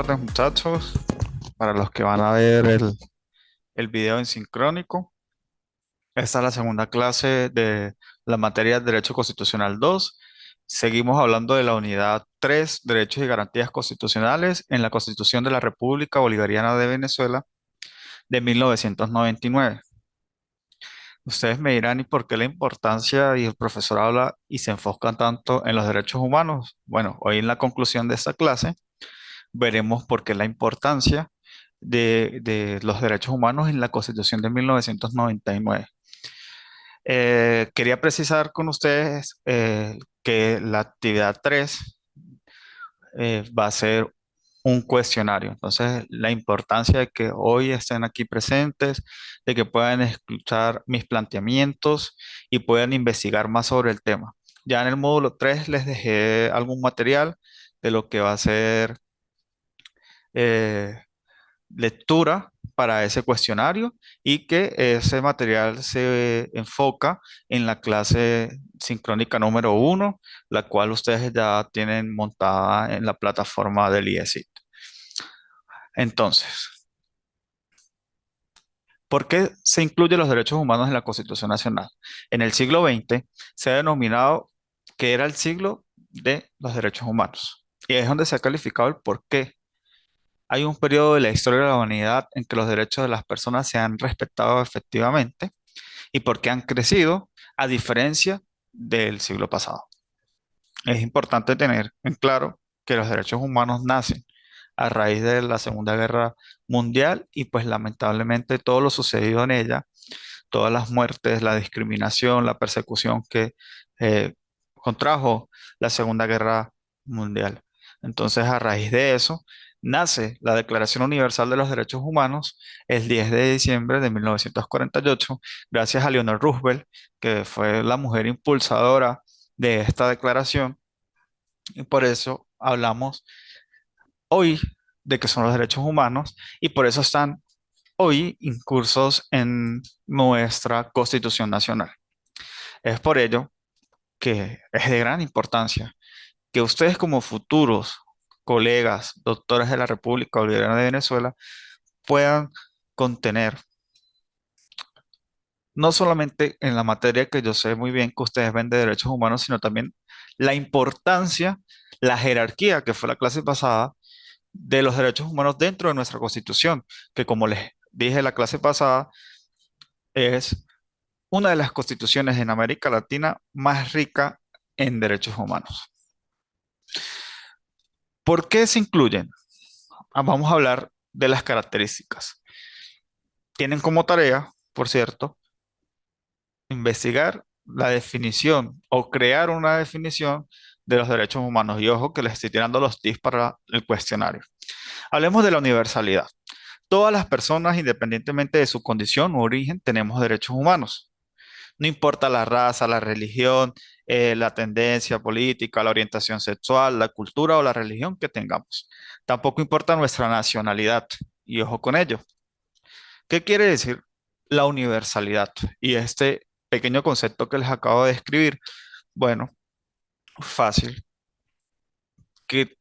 tardes, muchachos. Para los que van a ver el video en sincrónico, esta es la segunda clase de la materia de Derecho Constitucional 2. Seguimos hablando de la unidad 3, Derechos y Garantías Constitucionales en la Constitución de la República Bolivariana de Venezuela de 1999. Ustedes me dirán, ¿y por qué la importancia y el profesor habla y se enfocan tanto en los derechos humanos? Bueno, hoy en la conclusión de esta clase veremos por qué la importancia de los derechos humanos en la Constitución de 1999. Quería precisar con ustedes que la actividad 3 va a ser un cuestionario. Entonces, la importancia de que hoy estén aquí presentes, de que puedan escuchar mis planteamientos y puedan investigar más sobre el tema. Ya en el módulo 3 les dejé algún material de lo que va a ser eh, lectura para ese cuestionario y que ese material se enfoca en la clase sincrónica número 1, la cual ustedes ya tienen montada en la plataforma del IESIT. Entonces, ¿por qué se incluyen los derechos humanos en la Constitución Nacional? En el siglo XX se ha denominado que era el siglo de los derechos humanos. Y es donde se ha calificado el por qué hay un periodo de la historia de la humanidad en que los derechos de las personas se han respetado efectivamente y porque han crecido a diferencia del siglo pasado. Es importante tener en claro que los derechos humanos nacen a raíz de la Segunda Guerra Mundial y pues lamentablemente todo lo sucedido en ella, todas las muertes, la discriminación, la persecución que eh, contrajo la Segunda Guerra Mundial. Entonces, a raíz de eso, nace la Declaración Universal de los Derechos Humanos el 10 de diciembre de 1948, gracias a Leonor Roosevelt, que fue la mujer impulsadora de esta declaración, y por eso hablamos hoy de que son los derechos humanos y por eso están hoy incursos en nuestra Constitución Nacional. Es por ello que es de gran importancia que ustedes como futuros colegas, doctores de la República Bolivariana de Venezuela, puedan contener, no solamente en la materia que yo sé muy bien que ustedes ven de derechos humanos, sino también la importancia, la jerarquía que fue la clase pasada de los derechos humanos dentro de nuestra Constitución, que como les dije la clase pasada, es una de las constituciones en América Latina más rica en derechos humanos. ¿Por qué se incluyen? Vamos a hablar de las características. Tienen como tarea, por cierto, investigar la definición o crear una definición de los derechos humanos. Y ojo que les estoy tirando los tips para el cuestionario. Hablemos de la universalidad. Todas las personas, independientemente de su condición u origen, tenemos derechos humanos. No importa la raza, la religión, la tendencia política, la orientación sexual, la cultura o la religión que tengamos. Tampoco importa nuestra nacionalidad. Y ojo con ello. ¿Qué quiere decir la universalidad? Y este pequeño concepto que les acabo de describir, bueno, fácil. Que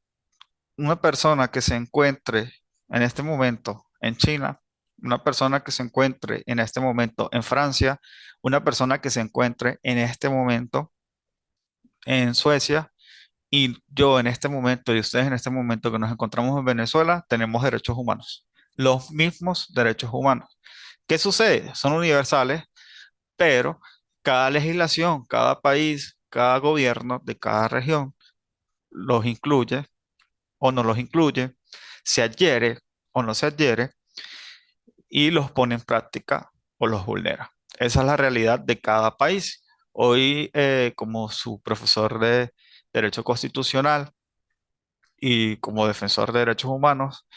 una persona que se encuentre en este momento en China, una persona que se encuentre en este momento en Francia, una persona que se encuentre en este momento en Suecia y yo en este momento y ustedes en este momento que nos encontramos en Venezuela, tenemos derechos humanos, los mismos derechos humanos. ¿Qué sucede? Son universales, pero cada legislación, cada país, cada gobierno de cada región los incluye o no los incluye, se adhiere o no se adhiere y los pone en práctica o los vulnera. Esa es la realidad de cada país. Hoy, como su profesor de Derecho Constitucional y como defensor de derechos humanos,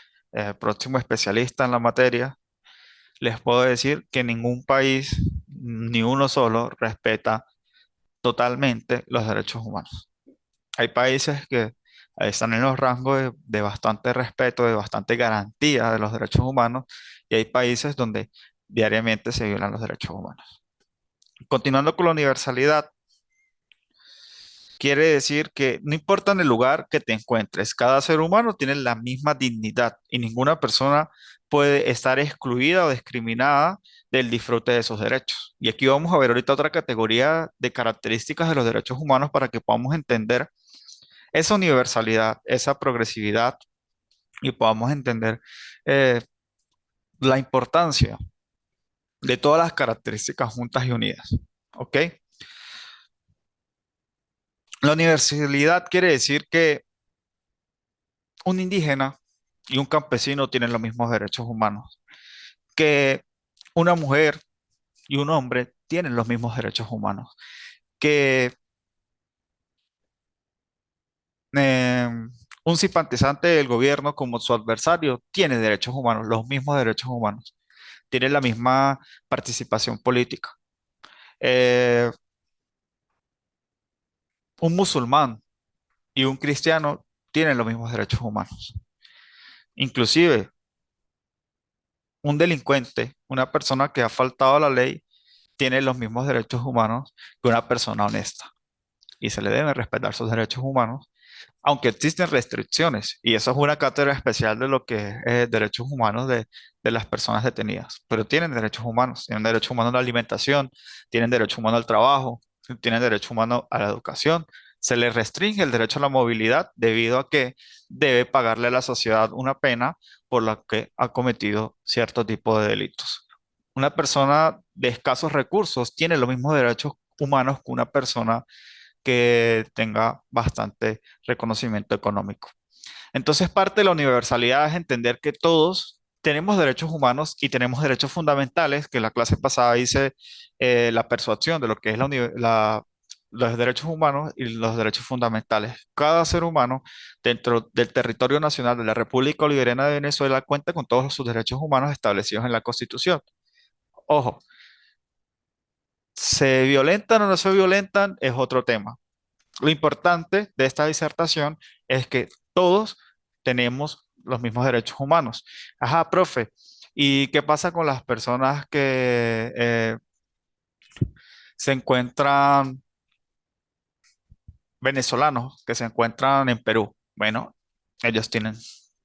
próximo especialista en la materia, les puedo decir que ningún país, ni uno solo, respeta totalmente los derechos humanos. Hay países que están en los rangos de bastante respeto, de bastante garantía de los derechos humanos, y hay países donde diariamente se violan los derechos humanos. Continuando con la universalidad, Quiere decir que no importa en el lugar que te encuentres, cada ser humano tiene la misma dignidad y ninguna persona puede estar excluida o discriminada del disfrute de sus derechos. Y aquí vamos a ver ahorita otra categoría de características de los derechos humanos para que podamos entender esa universalidad, esa progresividad y podamos entender eh, la importancia de todas las características juntas y unidas. ¿Ok? La universalidad quiere decir que un indígena y un campesino tienen los mismos derechos humanos, que una mujer y un hombre tienen los mismos derechos humanos, que eh, un simpatizante del gobierno como su adversario tiene derechos humanos, los mismos derechos humanos, tiene la misma participación política. Eh, un musulmán y un cristiano tienen los mismos derechos humanos. Inclusive, un delincuente, una persona que ha faltado a la ley, tiene los mismos derechos humanos que una persona honesta y se le deben respetar sus derechos humanos, aunque existen restricciones, y eso es una cátedra especial de lo que es derechos humanos de las personas detenidas, pero tienen derecho humano a la alimentación, tienen derecho humano al trabajo, tienen derecho humano a la educación. Se les restringe el derecho a la movilidad debido a que debe pagarle a la sociedad una pena por la que ha cometido cierto tipo de delitos. Una persona de escasos recursos tiene los mismos derechos humanos que una persona que tenga bastante reconocimiento económico. Entonces, parte de la universalidad es entender que todos tenemos derechos humanos y tenemos derechos fundamentales, que la clase pasada dice la persuasión de lo que es los derechos humanos y los derechos fundamentales. Cada ser humano dentro del territorio nacional de la República Bolivariana de Venezuela cuenta con todos sus derechos humanos establecidos en la Constitución. Ojo, ¿se violentan o no se violentan? Es otro tema. Lo importante de esta disertación es que todos tenemos los mismos derechos humanos. Ajá, profe. ¿Y qué pasa con las personas que se encuentran, venezolanos, que se encuentran en Perú? Bueno, ellos tienen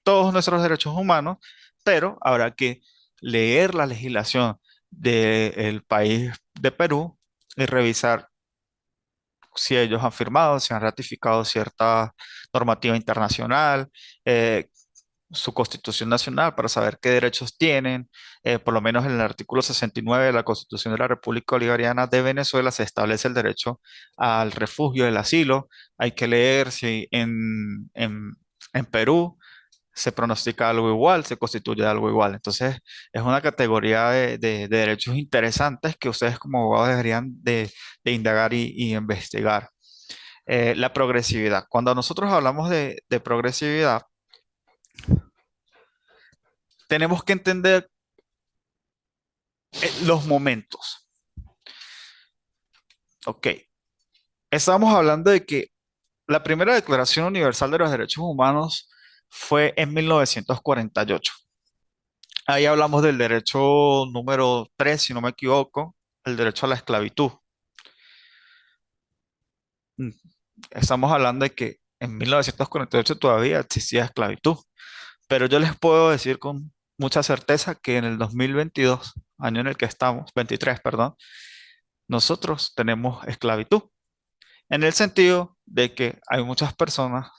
todos nuestros derechos humanos, pero habrá que leer la legislación del país de Perú y revisar si ellos han firmado, si han ratificado cierta normativa internacional, eh, su constitución nacional para saber qué derechos tienen. Por lo menos en el artículo 69 de la Constitución de la República Bolivariana de Venezuela se establece el derecho al refugio, el asilo. Hay que leer si en Perú se pronostica algo igual, se constituye algo igual. Entonces, es una categoría de derechos interesantes que ustedes como abogados deberían de indagar y investigar. La progresividad. Cuando nosotros hablamos de progresividad, tenemos que entender los momentos. Ok, estamos hablando de que la primera Declaración Universal de los Derechos Humanos fue en 1948. Ahí hablamos del derecho número 3, si no me equivoco, el derecho a la esclavitud. Mm, Estamos hablando de que en 1948 todavía existía esclavitud, pero yo les puedo decir con mucha certeza que en el 2022, año en el que estamos, 23, perdón, nosotros tenemos esclavitud, en el sentido de que hay muchas personas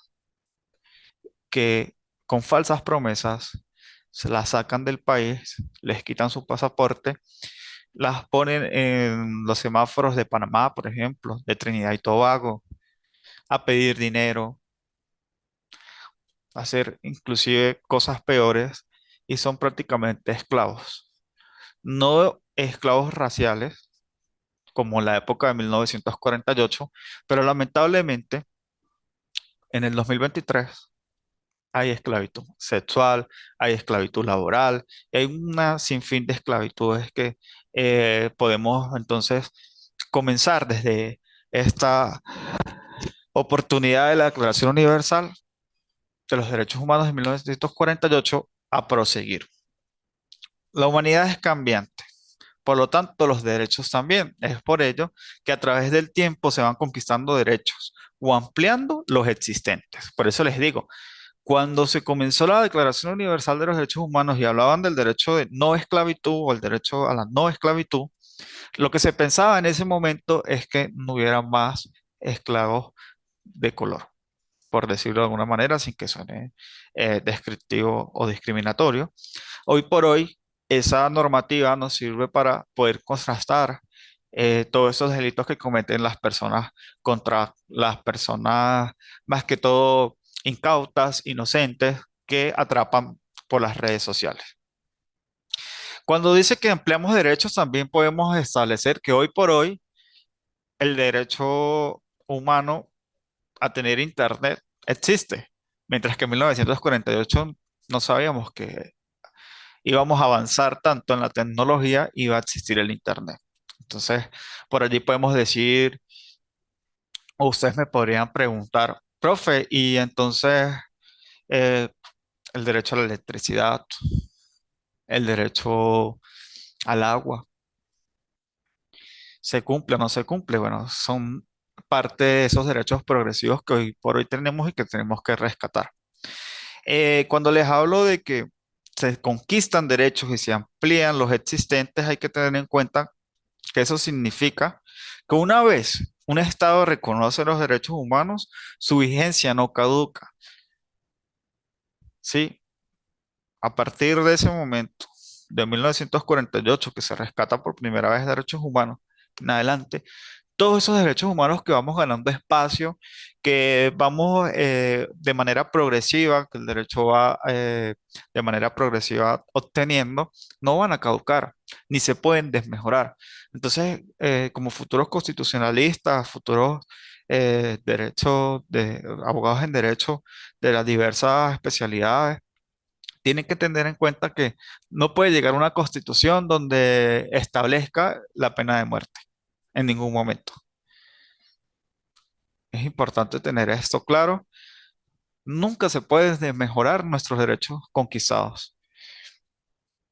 que con falsas promesas se las sacan del país, les quitan su pasaporte, las ponen en los semáforos de Panamá, por ejemplo, de Trinidad y Tobago, a pedir dinero, a hacer inclusive cosas peores y son prácticamente esclavos. No esclavos raciales, como en la época de 1948, pero lamentablemente en el 2023 hay esclavitud sexual, hay esclavitud laboral, y hay una sinfín de esclavitudes que podemos entonces comenzar desde esta oportunidad de la Declaración Universal de los Derechos Humanos de 1948 a proseguir. La humanidad es cambiante. Por lo tanto, los derechos también. Es por ello que a través del tiempo se van conquistando derechos o ampliando los existentes. Por eso les digo, cuando se comenzó la Declaración Universal de los Derechos Humanos y hablaban del derecho de no esclavitud o el derecho a la no esclavitud, lo que se pensaba en ese momento es que no hubiera más esclavos de color, por decirlo de alguna manera, sin que suene descriptivo o discriminatorio. Hoy por hoy, esa normativa nos sirve para poder contrastar todos esos delitos que cometen las personas contra las personas, más que todo incautas, inocentes, que atrapan por las redes sociales. Cuando dice que empleamos derechos, también podemos establecer que hoy por hoy el derecho humano a tener internet existe, mientras que en 1948 no sabíamos que íbamos a avanzar tanto en la tecnología, iba a existir el Internet. Entonces, por allí podemos decir, o ustedes me podrían preguntar, profe, y entonces eh, el derecho a la electricidad, el derecho al agua, ¿se cumple o no se cumple? Bueno, son parte de esos derechos progresivos que hoy por hoy tenemos y que tenemos que rescatar. Cuando les hablo de que se conquistan derechos y se amplían los existentes, hay que tener en cuenta que eso significa que una vez un Estado reconoce los derechos humanos, su vigencia no caduca, ¿sí? A partir de ese momento, de 1948, que se rescata por primera vez derechos humanos, en adelante, todos esos derechos humanos que vamos ganando espacio, que vamos de manera progresiva, que el derecho va de manera progresiva obteniendo, no van a caducar, ni se pueden desmejorar. Entonces, como futuros constitucionalistas, futuros derechos de abogados en derecho de las diversas especialidades, tienen que tener en cuenta que no puede llegar una constitución donde establezca la pena de muerte en ningún momento. Es importante tener esto claro. Nunca se puede desmejorar nuestros derechos conquistados.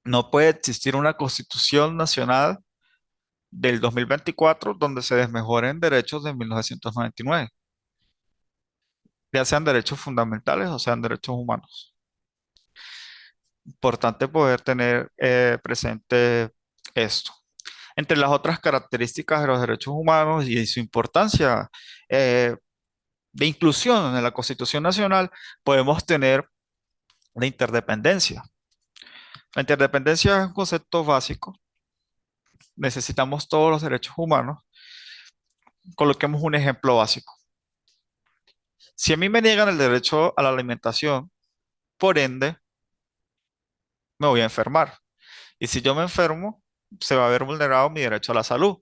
No puede existir una constitución nacional del 2024 donde se desmejoren derechos de 1999, ya sean derechos fundamentales o sean derechos humanos. Importante poder tener presente esto. Entre las otras características de los derechos humanos y su importancia eh, de inclusión en la Constitución Nacional, podemos tener la interdependencia. La interdependencia es un concepto básico. Necesitamos todos los derechos humanos. Coloquemos un ejemplo básico. Si a mí me niegan el derecho a la alimentación, por ende, me voy a enfermar. Y si yo me enfermo, se va a ver vulnerado mi derecho a la salud.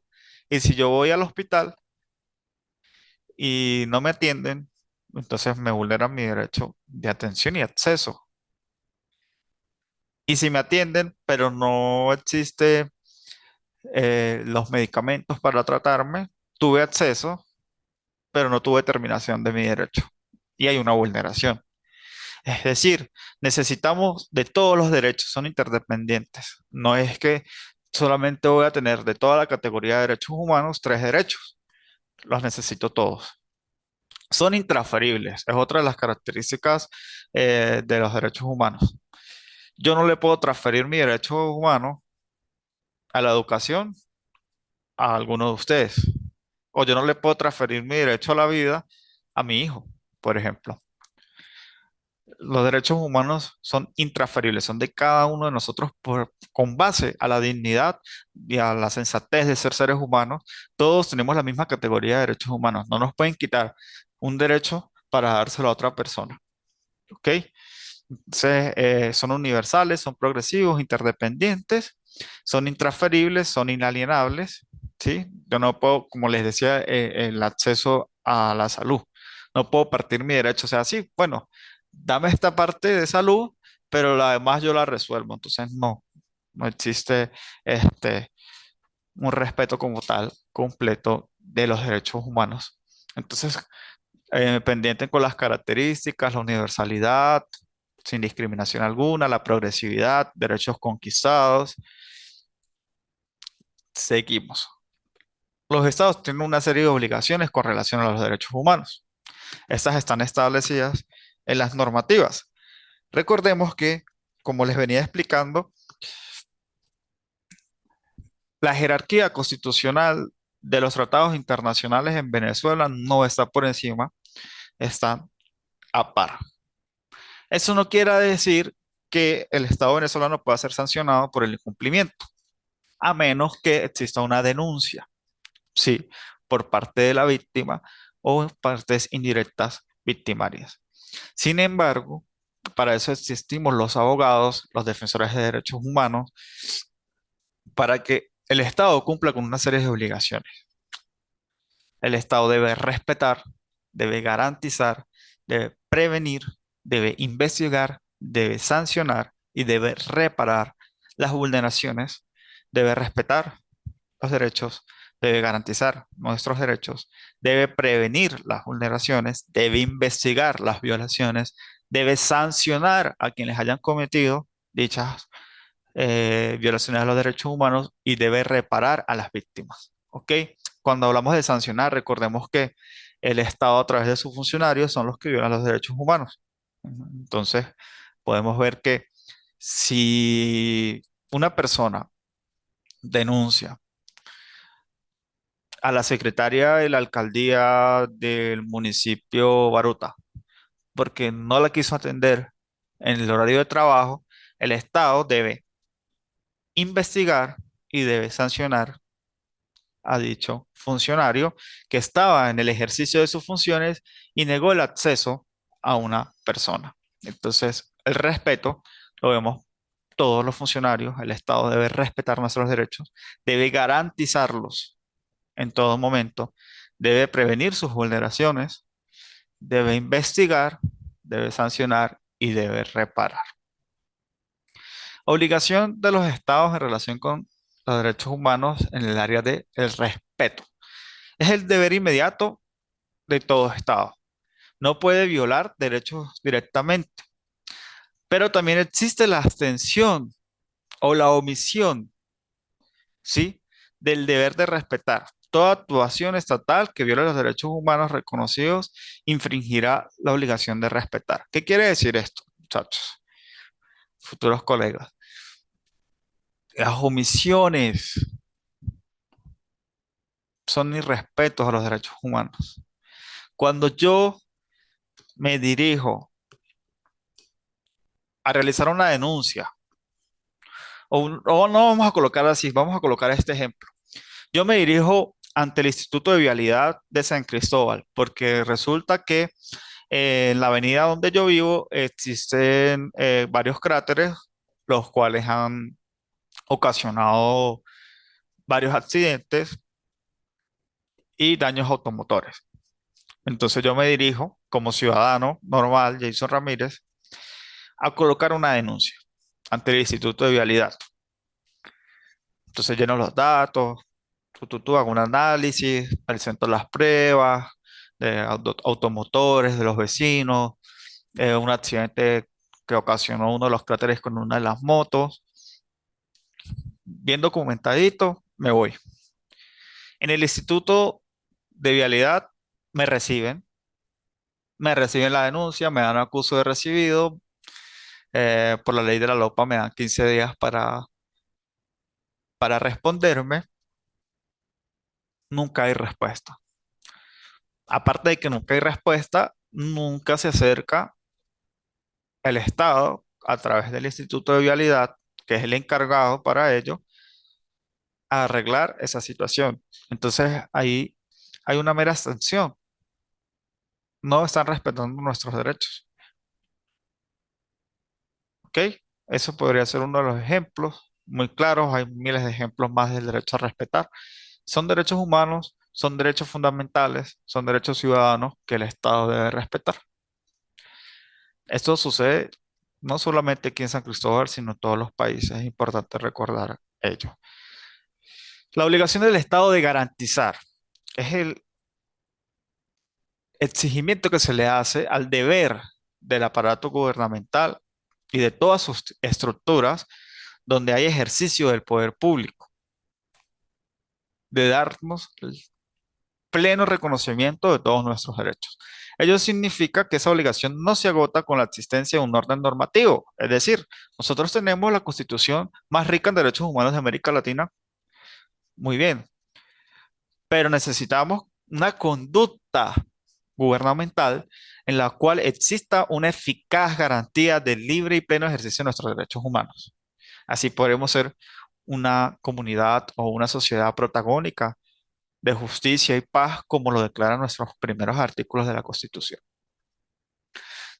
Y si yo voy al hospital y no me atienden, entonces me vulneran mi derecho de atención y acceso. Y si me atienden, pero no existe los medicamentos para tratarme, tuve acceso, pero no tuve terminación de mi derecho. Y hay una vulneración. Es decir, necesitamos de todos los derechos, son interdependientes. No es que solamente voy a tener de toda la categoría de derechos humanos tres derechos, los necesito todos. Son intransferibles, es otra de las características de los derechos humanos. Yo no le puedo transferir mi derecho humano a la educación a alguno de ustedes. O yo no le puedo transferir mi derecho a la vida a mi hijo, por ejemplo. Los derechos humanos son intransferibles, son de cada uno de nosotros con base a la dignidad y a la sensatez de ser seres humanos. Todos tenemos la misma categoría de derechos humanos. No nos pueden quitar un derecho para dárselo a otra persona. ¿Ok? Entonces, son universales, son progresivos, interdependientes, son intransferibles, son inalienables, ¿sí? Yo no puedo, como les decía, el acceso a la salud. No puedo partir mi derecho, o sea, sí, bueno, dame esta parte de salud, pero la demás yo la resuelvo. Entonces, no existe este, un respeto como tal completo de los derechos humanos. Entonces, pendiente con las características, la universalidad, sin discriminación alguna, la progresividad, derechos conquistados, Seguimos. Los estados tienen una serie de obligaciones con relación a los derechos humanos. Estas están establecidas en las normativas. Recordemos que, como les venía explicando, la jerarquía constitucional de los tratados internacionales en Venezuela no está por encima, está a par. Eso no quiere decir que el Estado venezolano pueda ser sancionado por el incumplimiento, a menos que exista una denuncia, sí, por parte de la víctima o partes indirectas victimarias. Sin embargo, para eso existimos los abogados, los defensores de derechos humanos, para que el Estado cumpla con una serie de obligaciones. El Estado debe respetar, debe garantizar, debe prevenir, debe investigar, debe sancionar y debe reparar las vulneraciones, debe respetar los derechos, debe garantizar nuestros derechos, debe prevenir las vulneraciones, debe investigar las violaciones, debe sancionar a quienes hayan cometido dichas violaciones a los derechos humanos y debe reparar a las víctimas. ¿Ok? Cuando hablamos de sancionar, recordemos que el Estado a través de sus funcionarios son los que violan los derechos humanos. Entonces, podemos ver que si una persona denuncia a la secretaria de la alcaldía del municipio Baruta porque no la quiso atender en el horario de trabajo, el Estado debe investigar y debe sancionar a dicho funcionario que estaba en el ejercicio de sus funciones y negó el acceso a una persona. Entonces, el respeto lo vemos todos los funcionarios, el Estado debe respetar nuestros derechos, debe garantizarlos en todo momento, debe prevenir sus vulneraciones, debe investigar, debe sancionar y debe reparar. Obligación de los estados en relación con los derechos humanos en el área del respeto. Es el deber inmediato de todo estado. No puede violar derechos directamente, pero también existe la abstención o la omisión, ¿sí? Del deber de respetar. Toda actuación estatal que viole los derechos humanos reconocidos infringirá la obligación de respetar. ¿Qué quiere decir esto, muchachos? Futuros colegas. Las omisiones son irrespetos a los derechos humanos. Cuando yo me dirijo a realizar una denuncia, o no vamos a colocar así, vamos a colocar este ejemplo. Yo me dirijo ante el Instituto de Vialidad de San Cristóbal, porque resulta que en la avenida donde yo vivo existen varios cráteres, los cuales han ocasionado varios accidentes y daños automotores. Entonces yo me dirijo como ciudadano normal, Jason Ramírez, a colocar una denuncia ante el Instituto de Vialidad. Entonces lleno los datos, hago un análisis, presento las pruebas de automotores, de los vecinos, un accidente que ocasionó uno de los cráteres con una de las motos. Bien documentadito, me voy. En el Instituto de Vialidad me reciben la denuncia, me dan acuso de recibido. Por la ley de la LOPA me dan 15 días para responderme. Nunca hay respuesta. Aparte de que nunca hay respuesta, nunca se acerca el Estado a través del Instituto de Vialidad, que es el encargado para ello, a arreglar esa situación. Entonces ahí hay una mera sanción. No están respetando nuestros derechos. ¿Ok? Eso podría ser uno de los ejemplos muy claros. Hay miles de ejemplos más del derecho a respetar. Son derechos humanos, son derechos fundamentales, son derechos ciudadanos que el Estado debe respetar. Esto sucede no solamente aquí en San Cristóbal, sino en todos los países. Es importante recordar ello. La obligación del Estado de garantizar es el exigimiento que se le hace al deber del aparato gubernamental y de todas sus estructuras donde hay ejercicio del poder público. de darnos el pleno reconocimiento de todos nuestros derechos. Ello significa que esa obligación no se agota con la existencia de un orden normativo. Es decir, nosotros tenemos la constitución más rica en derechos humanos de América Latina, muy bien, pero necesitamos una conducta gubernamental en la cual exista una eficaz garantía del libre y pleno ejercicio de nuestros derechos humanos. Así podremos ser una comunidad o una sociedad protagónica de justicia y paz, como lo declaran nuestros primeros artículos de la Constitución.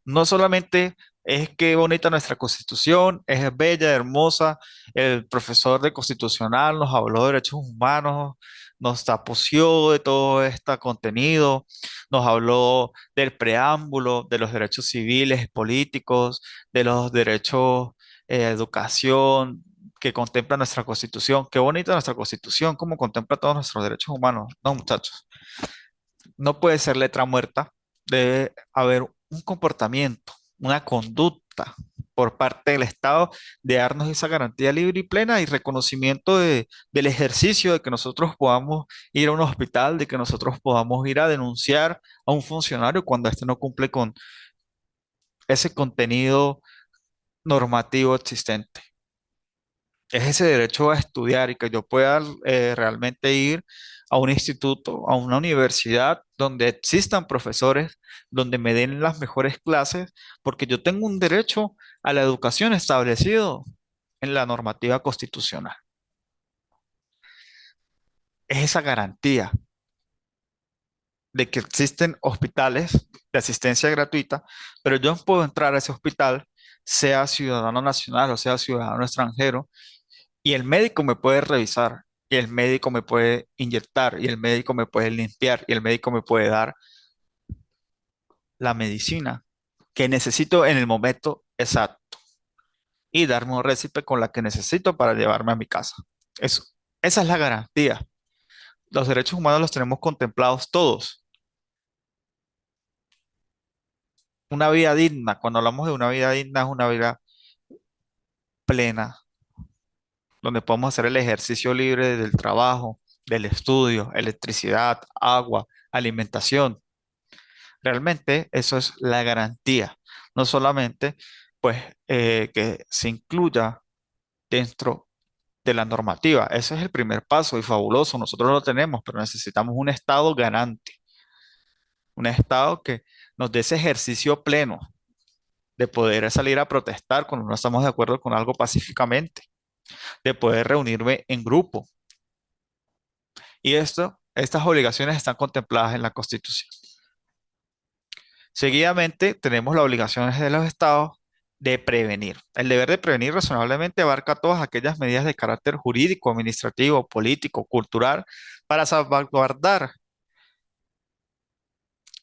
No solamente es que bonita nuestra Constitución, es bella, hermosa, el profesor de Constitucional nos habló de derechos humanos, nos tapoció de todo este contenido, nos habló del preámbulo, de los derechos civiles, políticos, de los derechos de educación que contempla nuestra Constitución. Qué bonita nuestra Constitución, cómo contempla todos nuestros derechos humanos. No, muchachos, no puede ser letra muerta, debe haber un comportamiento, una conducta por parte del Estado de darnos esa garantía libre y plena y reconocimiento del ejercicio de que nosotros podamos ir a un hospital, de que nosotros podamos ir a denunciar a un funcionario cuando éste no cumple con ese contenido normativo existente. Es ese derecho a estudiar y que yo pueda realmente ir a un instituto, a una universidad donde existan profesores, donde me den las mejores clases, porque yo tengo un derecho a la educación establecido en la normativa constitucional. Es esa garantía de que existen hospitales de asistencia gratuita, pero yo no puedo entrar a ese hospital, sea ciudadano nacional o sea ciudadano extranjero, y el médico me puede revisar, y el médico me puede inyectar, y el médico me puede limpiar, y el médico me puede dar la medicina que necesito en el momento exacto y darme un récipe con la que necesito para llevarme a mi casa. Eso, esa es la garantía. Los derechos humanos los tenemos contemplados todos. Una vida digna, cuando hablamos de una vida digna, es una vida plena, donde podemos hacer el ejercicio libre del trabajo, del estudio, electricidad, agua, alimentación. Realmente eso es la garantía, no solamente pues que se incluya dentro de la normativa. Ese es el primer paso y fabuloso, nosotros lo tenemos, pero necesitamos un Estado garante, un Estado que nos dé ese ejercicio pleno de poder salir a protestar cuando no estamos de acuerdo con algo pacíficamente, de poder reunirme en grupo. Y estas obligaciones están contempladas en la Constitución. Seguidamente, tenemos las obligaciones de los estados de prevenir. El deber de prevenir razonablemente abarca todas aquellas medidas de carácter jurídico, administrativo, político, cultural, para salvaguardar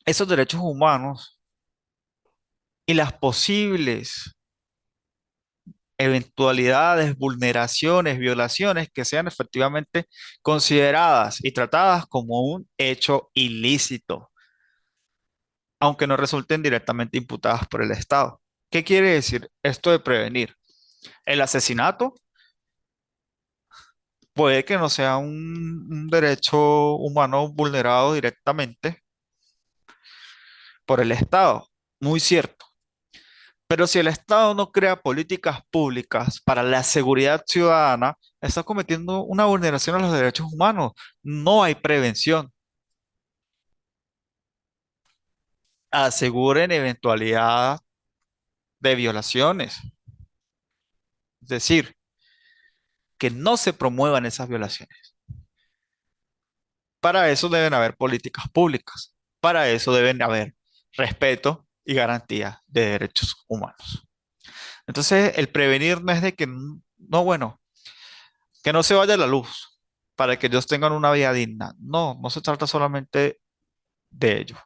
esos derechos humanos y las posibles eventualidades, vulneraciones, violaciones que sean efectivamente consideradas y tratadas como un hecho ilícito, aunque no resulten directamente imputadas por el Estado. ¿Qué quiere decir esto de prevenir? El asesinato puede que no sea un derecho humano vulnerado directamente por el Estado, muy cierto. Pero si el Estado no crea políticas públicas para la seguridad ciudadana, está cometiendo una vulneración a los derechos humanos. No hay prevención. Aseguren eventualidad de violaciones. Es decir, que no se promuevan esas violaciones. Para eso deben haber políticas públicas. Para eso deben haber respeto y garantía de derechos humanos. Entonces, el prevenir no es de que, no, bueno, que no se vaya la luz para que ellos tengan una vida digna. No, no se trata solamente de ello.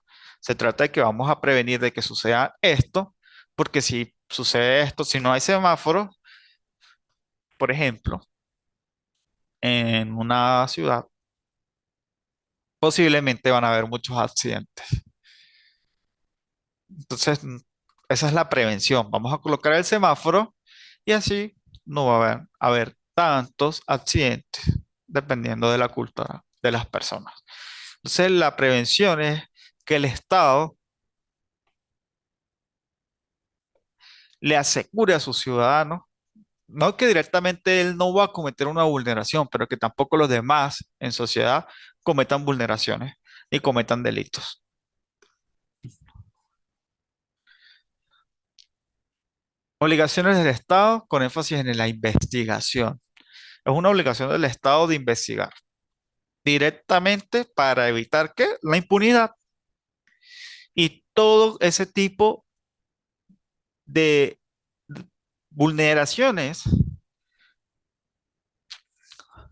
Se trata de que vamos a prevenir de que suceda esto, porque si sucede esto, si no hay semáforos, por ejemplo, en una ciudad, posiblemente van a haber muchos accidentes. Entonces, esa es la prevención. Vamos a colocar el semáforo y así no va a haber tantos accidentes, dependiendo de la cultura. de las personas. Entonces, la prevención es que el Estado le asegure a sus ciudadanos, no que directamente él no va a cometer una vulneración, pero que tampoco los demás en sociedad cometan vulneraciones ni cometan delitos. Obligaciones del Estado con énfasis en la investigación. Es una obligación del Estado de investigar directamente para evitar que la impunidad y todo ese tipo de vulneraciones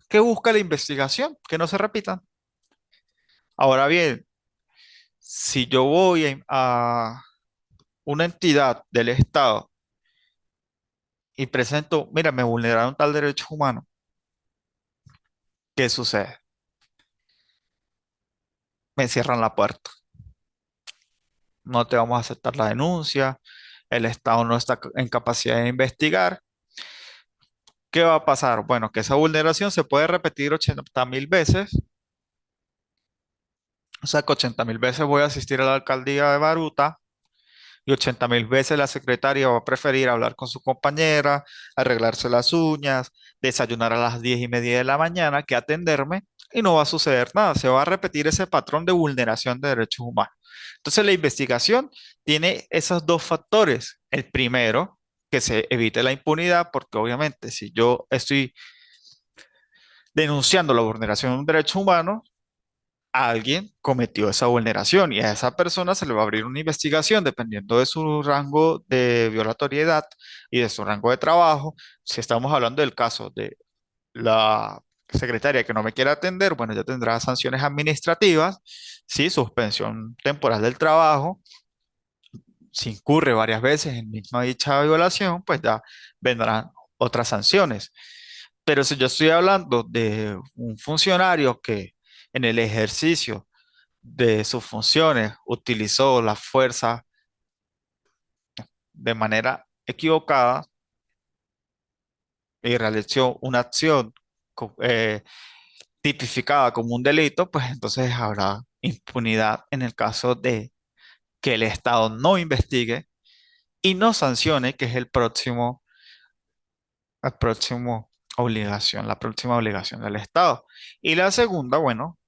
que busca la investigación, que no se repitan. Ahora bien, si yo voy a una entidad del Estado y presento, mira, me vulneraron tal derecho humano, ¿qué sucede? Me cierran la puerta. No te vamos a aceptar la denuncia, el Estado no está en capacidad de investigar. ¿Qué va a pasar? Bueno, que esa vulneración se puede repetir 80.000 veces. O sea, que 80.000 veces voy a asistir a la alcaldía de Baruta y 80.000 veces la secretaria va a preferir hablar con su compañera, arreglarse las uñas, desayunar a las 10:30 de la mañana que atenderme y no va a suceder nada. Se va a repetir ese patrón de vulneración de derechos humanos. Entonces, la investigación tiene esos dos factores. El primero, que se evite la impunidad, porque obviamente si yo estoy denunciando la vulneración de un derecho humano, alguien cometió esa vulneración y a esa persona se le va a abrir una investigación dependiendo de su rango de violatoriedad y de su rango de trabajo. Si estamos hablando del caso de la secretaria que no me quiere atender, bueno, ya tendrá sanciones administrativas, sí, suspensión temporal del trabajo. Si incurre varias veces en misma dicha violación, pues ya vendrán otras sanciones. Pero si yo estoy hablando de un funcionario que en el ejercicio de sus funciones utilizó la fuerza de manera equivocada y realizó una acción tipificada como un delito, pues entonces habrá impunidad en el caso de que el Estado no investigue y no sancione, que es la próxima obligación del Estado. Y la segunda, bueno,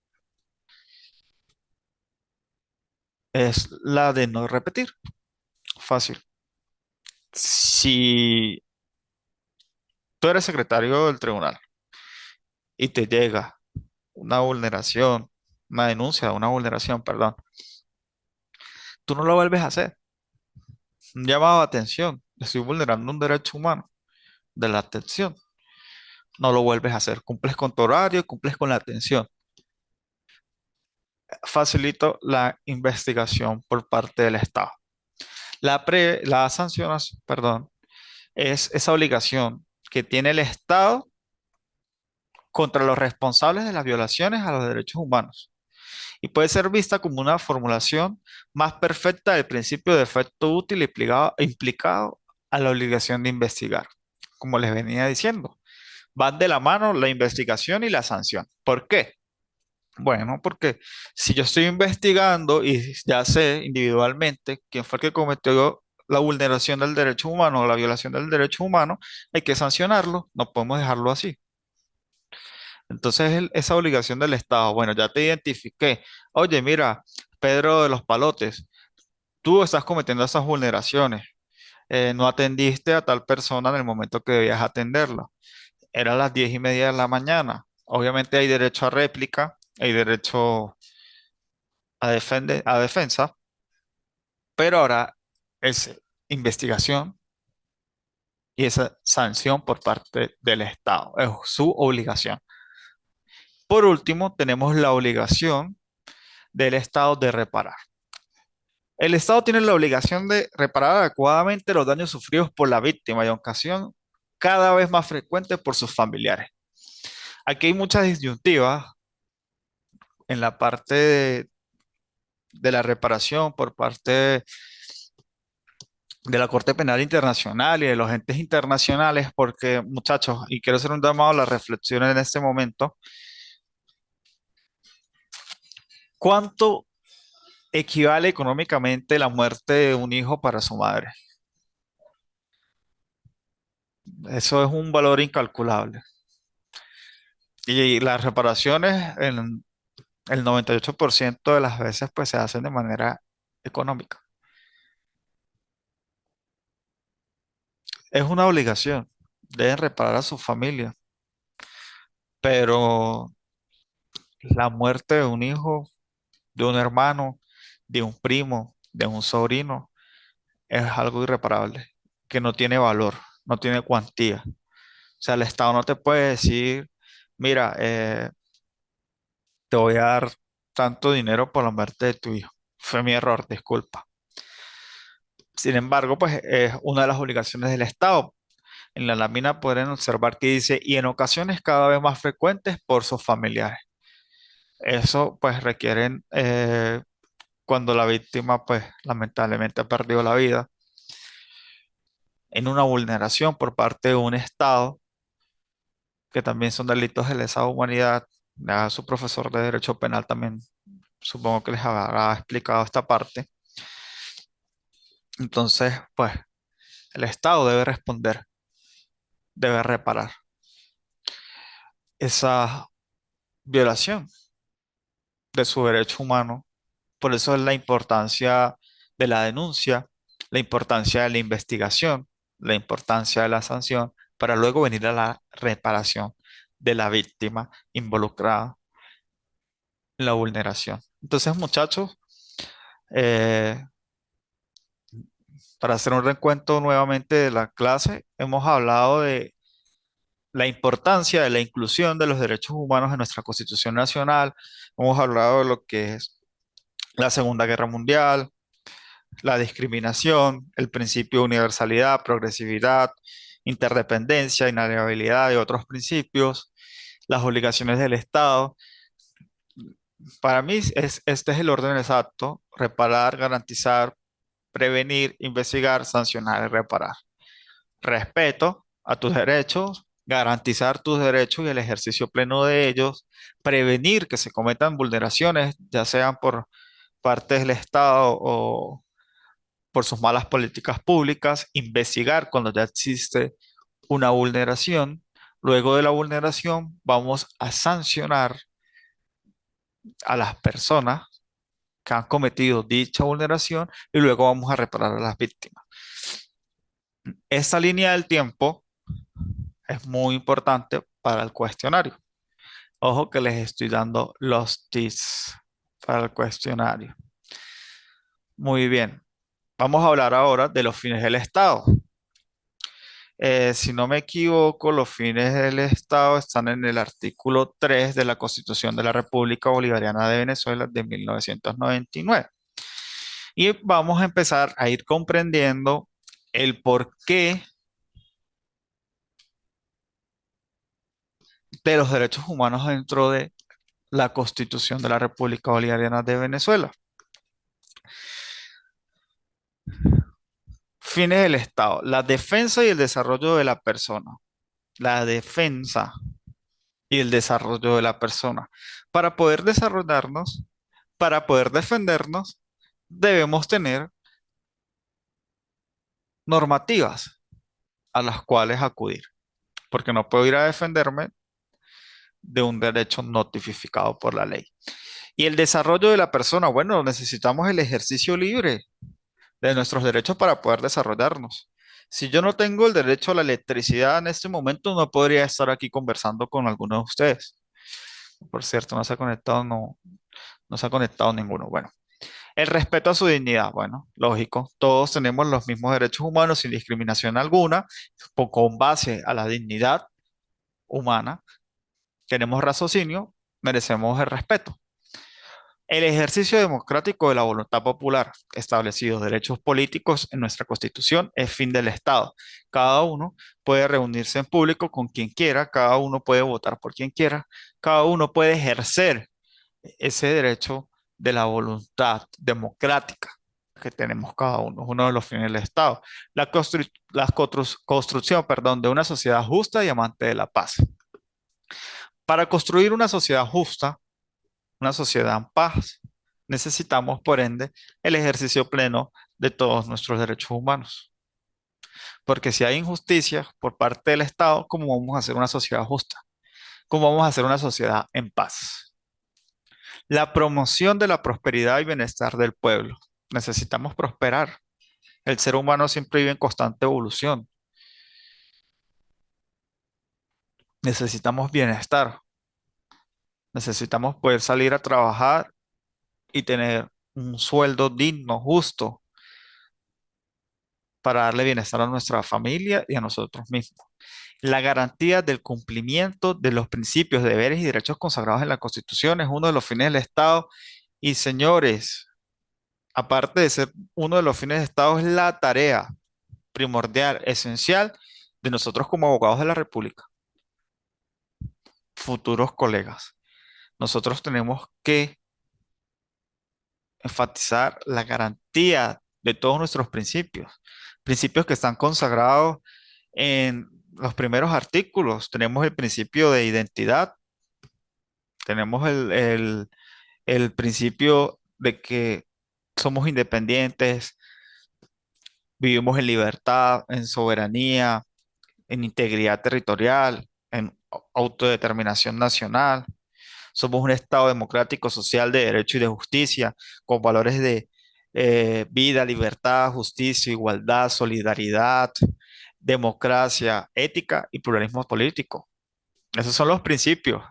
es la de no repetir. Fácil. Si tú eres secretario del tribunal y te llega una vulneración, una denuncia de una vulneración, perdón, tú no lo vuelves a hacer. Un llamado de atención, estoy vulnerando un derecho humano de la atención, no lo vuelves a hacer. Cumples con tu horario, cumples con la atención. Facilito la investigación por parte del Estado. Las sanciones, perdón, es esa obligación que tiene el Estado contra los responsables de las violaciones a los derechos humanos y puede ser vista como una formulación más perfecta del principio de efecto útil implicado a la obligación de investigar. Como les venía diciendo, van de la mano la investigación y la sanción. ¿Por qué? Bueno, porque si yo estoy investigando y ya sé individualmente quién fue el que cometió la vulneración del derecho humano o la violación del derecho humano, hay que sancionarlo, no podemos dejarlo así. Entonces, esa obligación del Estado, bueno, ya te identifiqué. Oye, mira, Pedro de los Palotes, tú estás cometiendo esas vulneraciones. No atendiste a tal persona en el momento que debías atenderla. Eran las 10:30 de la mañana. Obviamente hay derecho a réplica, hay derecho a defensa, pero ahora es investigación y esa sanción por parte del Estado. Es su obligación. Por último, tenemos la obligación del Estado de reparar. El Estado tiene la obligación de reparar adecuadamente los daños sufridos por la víctima y en ocasión cada vez más frecuente por sus familiares. Aquí hay muchas disyuntivas en la parte de la reparación por parte de la Corte Penal Internacional y de los entes internacionales, porque muchachos, y quiero hacer un llamado a la reflexión en este momento, ¿Cuánto equivale económicamente la muerte de un hijo para su madre? Eso es un valor incalculable. Y las reparaciones en el 98% de las veces pues se hacen de manera económica. Es una obligación. Deben reparar a su familia. Pero la muerte de un hijo, de un hermano, de un primo, de un sobrino, es algo irreparable, que no tiene valor, no tiene cuantía. O sea, el Estado no te puede decir, mira, te voy a dar tanto dinero por la muerte de tu hijo. Fue mi error, disculpa. Sin embargo, pues es una de las obligaciones del Estado. En la lámina pueden observar que dice, y en ocasiones cada vez más frecuentes por sus familiares. Eso pues requieren, cuando la víctima pues lamentablemente ha perdido la vida, en una vulneración por parte de un Estado, que también son delitos de lesa humanidad. Ya su profesor de Derecho Penal también supongo que les habrá explicado esta parte. Entonces, pues el Estado debe responder, debe reparar esa violación de su derecho humano. Por eso es la importancia de la denuncia, la importancia de la investigación, la importancia de la sanción, para luego venir a la reparación de la víctima involucrada en la vulneración. Entonces, muchachos, eh, para hacer un recuento nuevamente de la clase, hemos hablado de la importancia de la inclusión de los derechos humanos en nuestra Constitución Nacional. Hemos hablado de lo que es la Segunda Guerra Mundial, la discriminación, el principio de universalidad, progresividad, interdependencia, inalienabilidad y otros principios, las obligaciones del Estado. Para mí este es el orden exacto: reparar, garantizar, prevenir, investigar, sancionar y reparar. Respeto a tus derechos, garantizar tus derechos y el ejercicio pleno de ellos, prevenir que se cometan vulneraciones, ya sean por parte del Estado o por sus malas políticas públicas, investigar cuando ya existe una vulneración. Luego de la vulneración, vamos a sancionar a las personas que han cometido dicha vulneración y luego vamos a reparar a las víctimas. Esta línea del tiempo es muy importante para el cuestionario. Ojo que les estoy dando los tips para el cuestionario. Muy bien. Vamos a hablar ahora de los fines del Estado. Si no me equivoco, los fines del Estado están en el artículo 3 de la Constitución de la República Bolivariana de Venezuela de 1999. Y vamos a empezar a ir comprendiendo el porqué de los derechos humanos dentro de la Constitución de la República Bolivariana de Venezuela. Fines del Estado: la defensa y el desarrollo de la persona. La defensa y el desarrollo de la persona. Para poder desarrollarnos, para poder defendernos, debemos tener normativas a las cuales acudir, porque no puedo ir a defenderme de un derecho no tipificado por la ley. Y el desarrollo de la persona, bueno, necesitamos el ejercicio libre de nuestros derechos para poder desarrollarnos. Si yo no tengo el derecho a la electricidad en este momento, no podría estar aquí conversando con alguno de ustedes. Por cierto, no se ha conectado, no se ha conectado ninguno. Bueno, el respeto a su dignidad, bueno, lógico, todos tenemos los mismos derechos humanos sin discriminación alguna, con base a la dignidad humana, tenemos raciocinio, merecemos el respeto. El ejercicio democrático de la voluntad popular, establecidos derechos políticos en nuestra Constitución, es fin del Estado. Cada uno puede reunirse en público con quien quiera, cada uno puede votar por quien quiera, cada uno puede ejercer ese derecho de la voluntad democrática que tenemos cada uno, es uno de los fines del Estado. Construcción, perdón, de una sociedad justa y amante de la paz. Para construir una sociedad justa, una sociedad en paz, necesitamos, por ende, el ejercicio pleno de todos nuestros derechos humanos. Porque si hay injusticia por parte del Estado, ¿cómo vamos a hacer una sociedad justa? ¿Cómo vamos a hacer una sociedad en paz? La promoción de la prosperidad y bienestar del pueblo. Necesitamos prosperar. El ser humano siempre vive en constante evolución. Necesitamos bienestar. Necesitamos poder salir a trabajar y tener un sueldo digno, justo, para darle bienestar a nuestra familia y a nosotros mismos. La garantía del cumplimiento de los principios, deberes y derechos consagrados en la Constitución es uno de los fines del Estado. Y señores, aparte de ser uno de los fines del Estado, es la tarea primordial, esencial de nosotros como abogados de la República, futuros colegas. Nosotros tenemos que enfatizar la garantía de todos nuestros principios, principios que están consagrados en los primeros artículos. Tenemos el principio de identidad, tenemos el principio de que somos independientes, vivimos en libertad, en soberanía, en integridad territorial, en autodeterminación nacional. Somos un Estado democrático, social, de derecho y de justicia, con valores de vida, libertad, justicia, igualdad, solidaridad, democracia, ética y pluralismo político. Esos son los principios,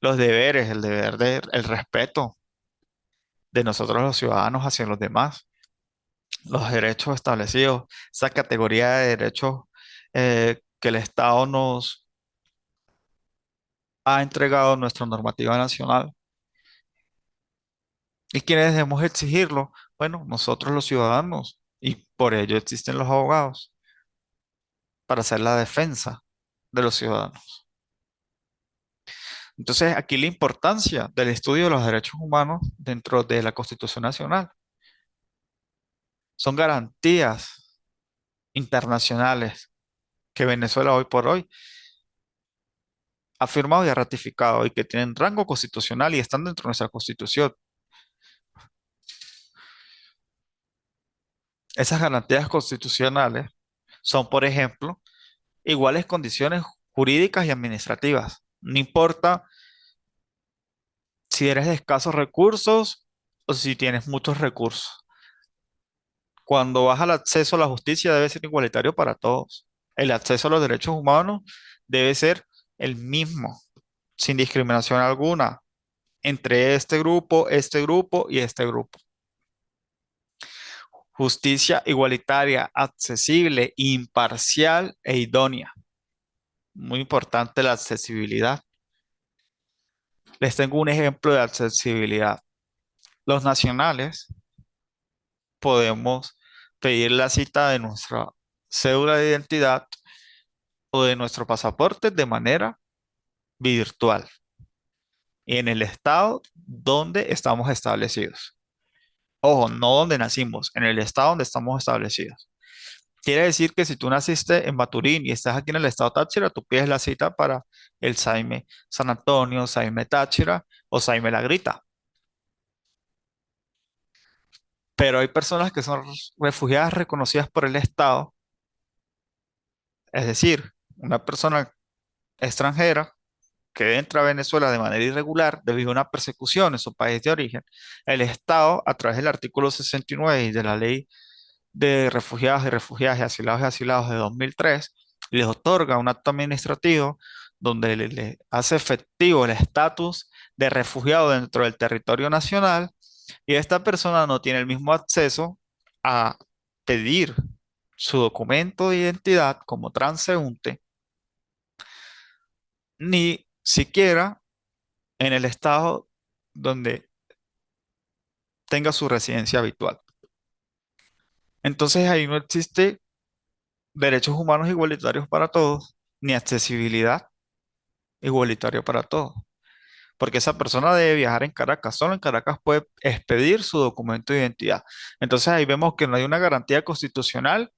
los deberes, el deber de, el respeto de nosotros los ciudadanos hacia los demás, los derechos establecidos, esa categoría de derechos que el Estado nos ha entregado en nuestra normativa nacional. ¿Y quiénes debemos exigirlo? Bueno, nosotros los ciudadanos, y por ello existen los abogados, para hacer la defensa de los ciudadanos. Entonces, aquí la importancia del estudio de los derechos humanos dentro de la Constitución Nacional. Son garantías internacionales que Venezuela hoy por hoy ha firmado y ha ratificado y que tienen rango constitucional y están dentro de nuestra Constitución. Esas garantías constitucionales son, por ejemplo, iguales condiciones jurídicas y administrativas. No importa si eres de escasos recursos o si tienes muchos recursos. Cuando vas al acceso a la justicia debe ser igualitario para todos. El acceso a los derechos humanos debe ser el mismo, sin discriminación alguna, entre este grupo y este grupo. Justicia igualitaria, accesible, imparcial e idónea. Muy importante la accesibilidad. Les tengo un ejemplo de accesibilidad. Los nacionales podemos pedir la cita de nuestra cédula de identidad o de nuestro pasaporte de manera virtual y en el estado donde estamos establecidos. Ojo, no donde nacimos, en el estado donde estamos establecidos. Quiere decir que si tú naciste en Maturín y estás aquí en el estado Táchira, tú pides la cita para el Saime San Antonio, Saime Táchira o Saime La Grita. Pero hay personas que son refugiadas reconocidas por el Estado, es decir, una persona extranjera que entra a Venezuela de manera irregular debido a una persecución en su país de origen. El Estado, a través del artículo 69 y de la Ley de Refugiados y Refugiadas y Asilados de 2003, les otorga un acto administrativo donde le hace efectivo el estatus de refugiado dentro del territorio nacional y esta persona no tiene el mismo acceso a pedir su documento de identidad como transeúnte, ni siquiera en el estado donde tenga su residencia habitual. Entonces ahí no existe derechos humanos igualitarios para todos, ni accesibilidad igualitaria para todos, porque esa persona debe viajar en Caracas, solo en Caracas puede expedir su documento de identidad. Entonces ahí vemos que no hay una garantía constitucional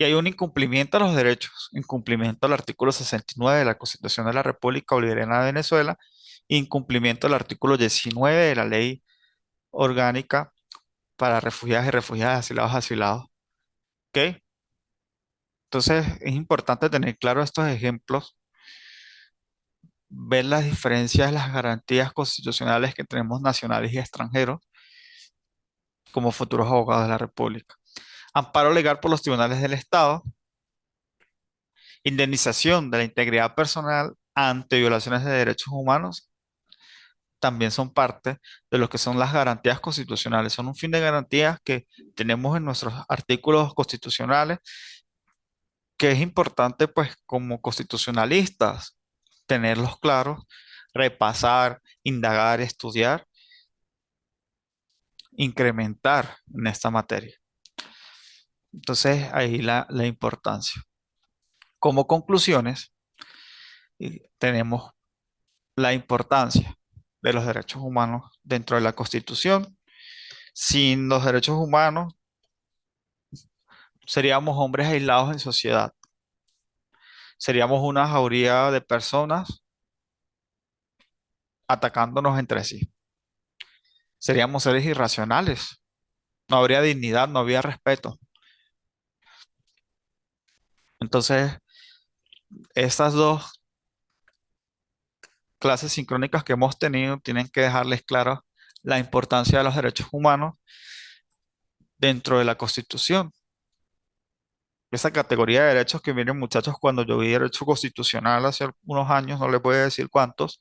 y hay un incumplimiento a los derechos, incumplimiento al artículo 69 de la Constitución de la República Bolivariana de Venezuela, incumplimiento al artículo 19 de la Ley orgánica para refugiadas y refugiadas, asilados, asilados. ¿Ok? Entonces es importante tener claro estos ejemplos, ver las diferencias, las garantías constitucionales que tenemos nacionales y extranjeros como futuros abogados de la República. Amparo legal por los tribunales del Estado, indemnización de la integridad personal ante violaciones de derechos humanos, también son parte de lo que son las garantías constitucionales. Son un fin de garantías que tenemos en nuestros artículos constitucionales, que es importante pues como constitucionalistas tenerlos claros, repasar, indagar, estudiar, incrementar en esta materia. Entonces ahí la importancia. Como conclusiones, tenemos la importancia de los derechos humanos dentro de la Constitución. Sin los derechos humanos, seríamos hombres aislados en sociedad. Seríamos una jauría de personas atacándonos entre sí. Seríamos seres irracionales. No habría dignidad, no habría respeto. Entonces, estas dos clases sincrónicas que hemos tenido tienen que dejarles claro la importancia de los derechos humanos dentro de la Constitución. Esa categoría de derechos que miren muchachos, cuando yo vi derecho constitucional hace unos años, no les voy a decir cuántos,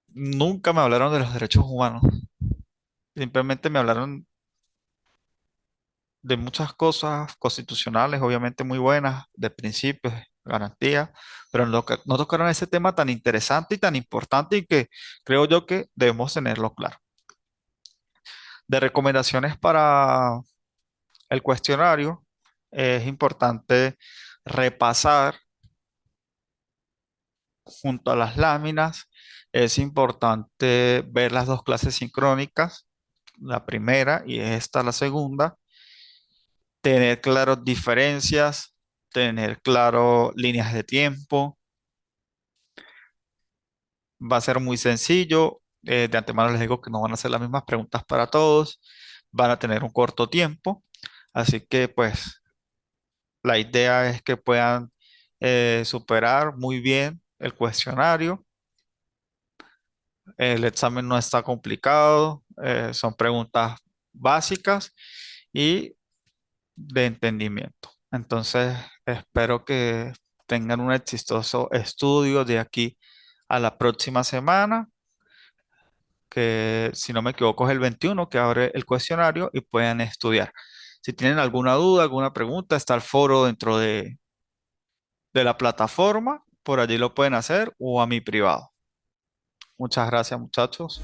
nunca me hablaron de los derechos humanos. Simplemente me hablaron de muchas cosas constitucionales, obviamente muy buenas, de principios, de garantías, pero no tocaron ese tema tan interesante y tan importante y que creo yo que debemos tenerlo claro. De recomendaciones para el cuestionario, es importante repasar junto a las láminas, es importante ver las dos clases sincrónicas, la primera y esta la segunda, tener claras diferencias, tener claro líneas de tiempo. Va a ser muy sencillo. De antemano les digo que no van a ser las mismas preguntas para todos. Van a tener un corto tiempo. Así que pues la idea es que puedan superar muy bien el cuestionario. El examen no está complicado. Son preguntas básicas y de entendimiento. Entonces, espero que tengan un exitoso estudio de aquí a la próxima semana, que si no me equivoco es el 21 que abre el cuestionario y puedan estudiar. Si tienen alguna duda, alguna pregunta, está el foro dentro de la plataforma, por allí lo pueden hacer o a mi privado. Muchas gracias, muchachos.